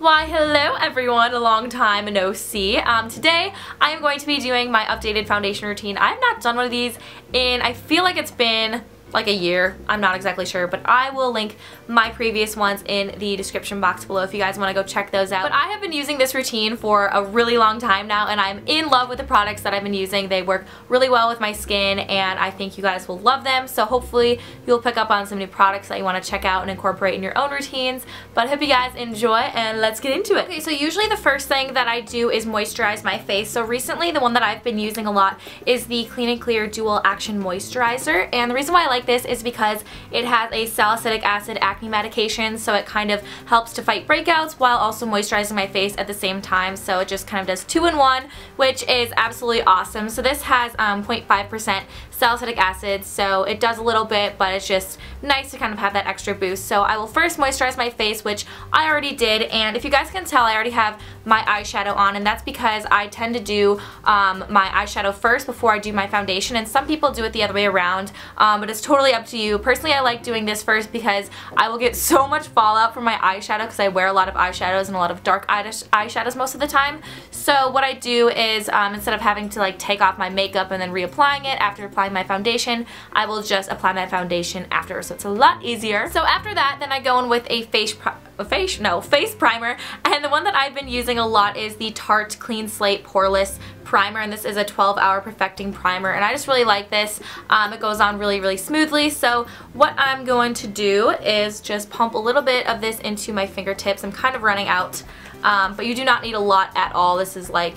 Why hello everyone, a long time no see. Today I am going to be doing my updated foundation routine. I have not done one of these in, I feel like it's been like a year. I'm not exactly sure, but I will link my previous ones in the description box below if you guys want to go check those out. But I have been using this routine for a really long time now, and I'm in love with the products that I've been using. They work really well with my skin, and I think you guys will love them. So hopefully you'll pick up on some new products that you want to check out and incorporate in your own routines. But I hope you guys enjoy, and let's get into it. Okay, so usually the first thing that I do is moisturize my face. So recently the one that I've been using a lot is the Clean and Clear Dual Action Moisturizer, and the reason why I like this is because it has a salicylic acid acne medication, so it kind of helps to fight breakouts while also moisturizing my face at the same time. So it just kind of does 2-in-1, which is absolutely awesome. So this has 0.5% salicylic acid, so it does a little bit, but it's just nice to kind of have that extra boost. So I will first moisturize my face, which I already did, and if you guys can tell, I already have my eyeshadow on, and that's because I tend to do my eyeshadow first before I do my foundation, and some people do it the other way around, but it's totally up to you. Personally, I like doing this first because I will get so much fallout from my eyeshadow because I wear a lot of eyeshadows and a lot of dark eyeshadows most of the time. So what I do is instead of having to like take off my makeup and then reapplying it after applying my foundation, I will just apply my foundation after, so it's a lot easier. So after that, then I go in with a face primer, and the one that I've been using a lot is the Tarte Clean Slate Poreless Primer, and this is a 12-hour perfecting primer, and I just really like this. It goes on really smoothly. So what I'm going to do is just pump a little bit of this into my fingertips. I'm kind of running out, but you do not need a lot at all. This is like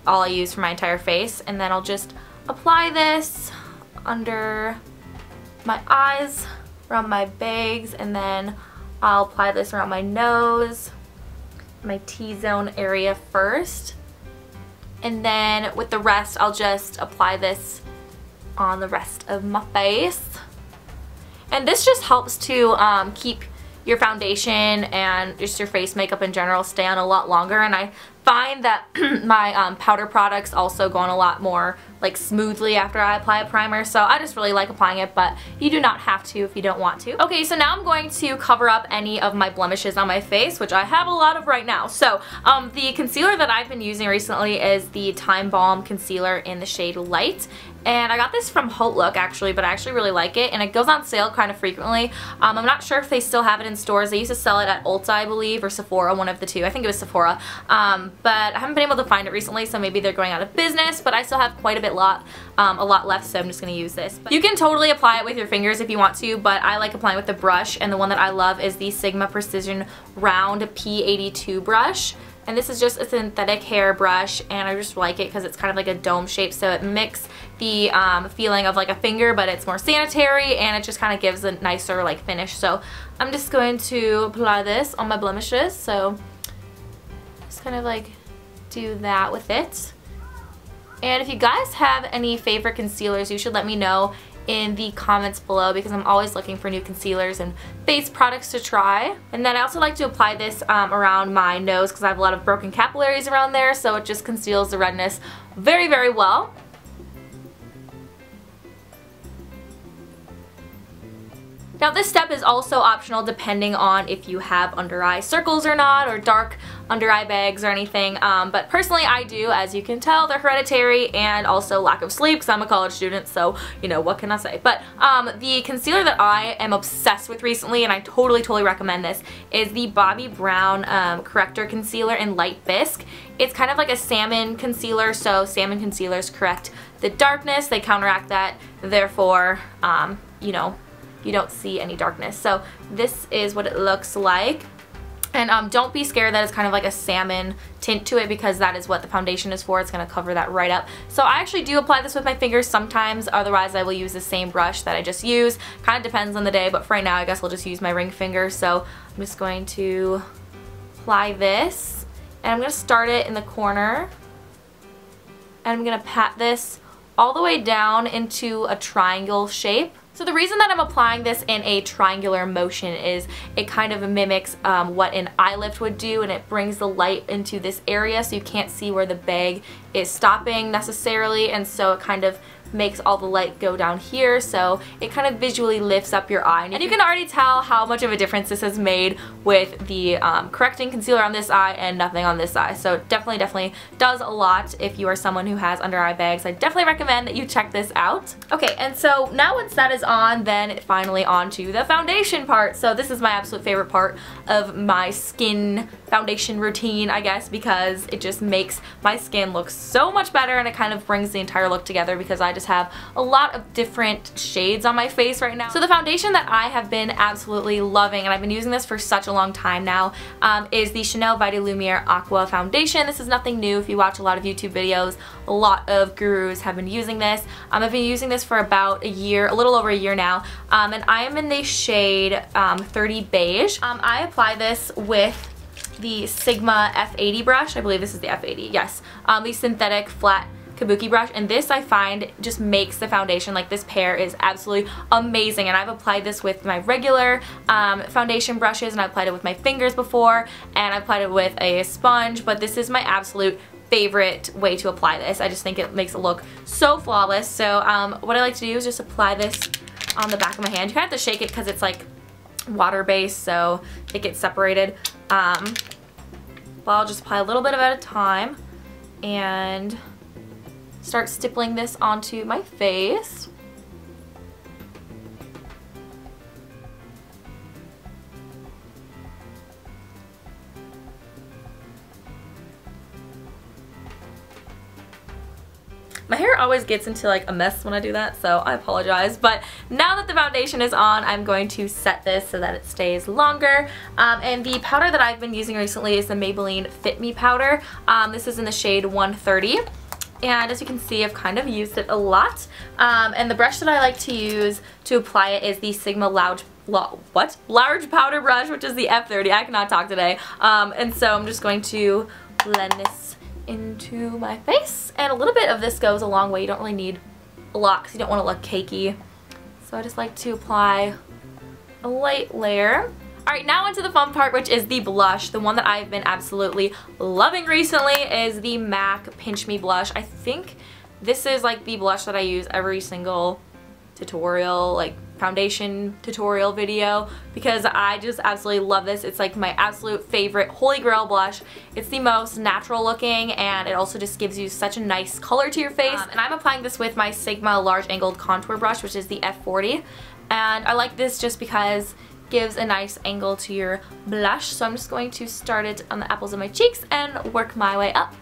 all I use for my entire face, and then I'll just apply this under my eyes, around my bags, and then I'll apply this around my nose, my T-zone area first, and then with the rest I'll just apply this on the rest of my face. And this just helps to keep your foundation and just your face makeup in general stay on a lot longer, and I find that my powder products also go on a lot more like smoothly after I apply a primer, so I just really like applying it, but you do not have to if you don't want to. Okay, so now I'm going to cover up any of my blemishes on my face, which I have a lot of right now. So the concealer that I've been using recently is the Time Balm concealer in the shade Light, and I got this from Look actually, but I actually really like it, and it goes on sale kind of frequently. I'm not sure if they still have it in stores. They used to sell it at Ulta, I believe, or Sephora, one of the two. I think it was Sephora, but I haven't been able to find it recently, so maybe they're going out of business, but I still have quite a lot left, so I'm just going to use this. But you can totally apply it with your fingers if you want to, but I like applying with the brush, and the one that I love is the Sigma Precision Round P82 brush. And this is just a synthetic hair brush, and I just like it because it's kind of like a dome shape, so it mimics the feeling of like a finger, but it's more sanitary, and it just kind of gives a nicer like finish. So I'm just going to apply this on my blemishes, so just kind of like do that with it. And if you guys have any favorite concealers, you should let me know in the comments below, because I'm always looking for new concealers and face products to try. And then I also like to apply this around my nose because I have a lot of broken capillaries around there, so it just conceals the redness very well. Now this step is also optional depending on if you have under eye circles or not, or dark under eye bags or anything, but personally I do. As you can tell, they're hereditary, and also lack of sleep because I'm a college student, so you know, what can I say. But the concealer that I am obsessed with recently, and I totally recommend this, is the Bobbi Brown Corrector Concealer in Light Bisque. It's kind of like a salmon concealer, so salmon concealers correct the darkness, they counteract that, therefore you know, you don't see any darkness. So this is what it looks like. And don't be scared that it's kind of like a salmon tint to it, because that is what the foundation is for. It's going to cover that right up. So I actually do apply this with my fingers sometimes, otherwise I will use the same brush that I just used. Kind of depends on the day, but for right now I guess I'll just use my ring finger. So I'm just going to apply this, and I'm going to start it in the corner, and I'm going to pat this all the way down into a triangle shape. So the reason that I'm applying this in a triangular motion is it kind of mimics what an eye lift would do, and it brings the light into this area so you can't see where the bag is stopping necessarily, and so it kind of makes all the light go down here, so it kind of visually lifts up your eye. And you can already tell how much of a difference this has made with the correcting concealer on this eye and nothing on this eye. So definitely does a lot if you are someone who has under eye bags. I definitely recommend that you check this out. Okay, and so now once that is on, then finally on to the foundation part. So this is my absolute favorite part of my skin foundation routine, I guess, because it just makes my skin look so much better, and it kind of brings the entire look together because I just have a lot of different shades on my face right now. So the foundation that I have been absolutely loving, and I've been using this for such a long time now, is the Chanel Vitalumiere Aqua foundation. This is nothing new. If you watch a lot of YouTube videos, a lot of gurus have been using this. I've been using this for about a year, a little over a year now, and I am in the shade 30 Beige. I apply this with the Sigma F80 brush. I believe this is the F80, yes. The synthetic flat kabuki brush, and this I find just makes the foundation, like this pair is absolutely amazing, and I've applied this with my regular foundation brushes, and I've applied it with my fingers before, and I've applied it with a sponge, but this is my absolute favorite way to apply this. I just think it makes it look so flawless. So what I like to do is just apply this on the back of my hand. You kind of have to shake it because it's like water-based, so it gets separated. But I'll just apply a little bit of it at a time and start stippling this onto my face. My hair always gets into like a mess when I do that, so I apologize. But now that the foundation is on, I'm going to set this so that it stays longer. And the powder that I've been using recently is the Maybelline Fit Me Powder. This is in the shade 130. And as you can see, I've kind of used it a lot. And the brush that I like to use to apply it is the Sigma Large Powder Brush, which is the F30. I cannot talk today. And so I'm just going to blend this into my face, and a little bit of this goes a long way. You don't really need a lot because you don't want to look cakey. So I just like to apply a light layer. Alright, now into the fun part, which is the blush. The one that I've been absolutely loving recently is the MAC Pinch Me blush. I think this is like the blush that I use every single tutorial, like foundation tutorial video, because I just absolutely love this. It's like my absolute favorite holy grail blush. It's the most natural looking, and it also just gives you such a nice color to your face. And I'm applying this with my Sigma Large Angled Contour Brush, which is the F40, and I like this just because it gives a nice angle to your blush. So I'm just going to start it on the apples of my cheeks and work my way up.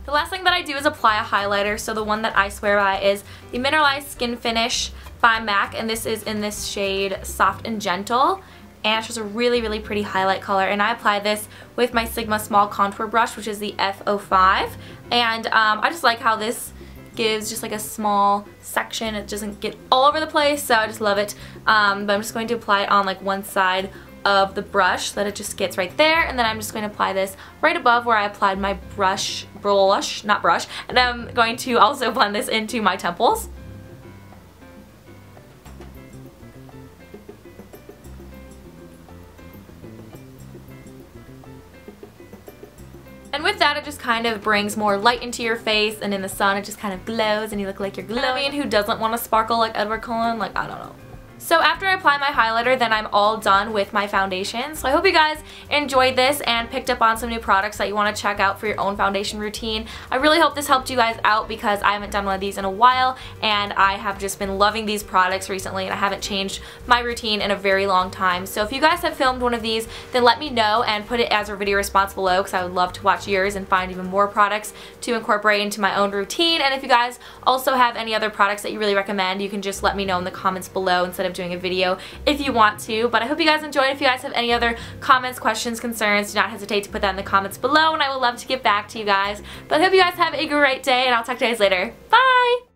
The last thing that I do is apply a highlighter. So the one that I swear by is the Mineralized Skin Finish by MAC, and this is in this shade Soft and Gentle, and it's just a really pretty highlight color. And I apply this with my Sigma Small Contour Brush, which is the F05, and I just like how this gives just like a small section. It doesn't get all over the place, so I just love it. But I'm just going to apply it on like one side of the brush so that it just gets right there, and then I'm just going to apply this right above where I applied my blush, and I'm going to also blend this into my temples. And with that, it just kind of brings more light into your face, and in the sun it just kind of glows and you look like you're glowing. Who doesn't want to sparkle like Edward Cullen? Like, I don't know. So after I apply my highlighter, then I'm all done with my foundation. So I hope you guys enjoyed this and picked up on some new products that you want to check out for your own foundation routine. I really hope this helped you guys out because I haven't done one of these in a while, and I have just been loving these products recently, and I haven't changed my routine in a very long time. So if you guys have filmed one of these, then let me know and put it as a video response below, because I would love to watch yours and find even more products to incorporate into my own routine. And if you guys also have any other products that you really recommend, you can just let me know in the comments below instead of doing a video if you want to. But I hope you guys enjoyed. If you guys have any other comments, questions, concerns, do not hesitate to put that in the comments below, and I would love to get back to you guys. But I hope you guys have a great day, and I'll talk to you guys later. Bye!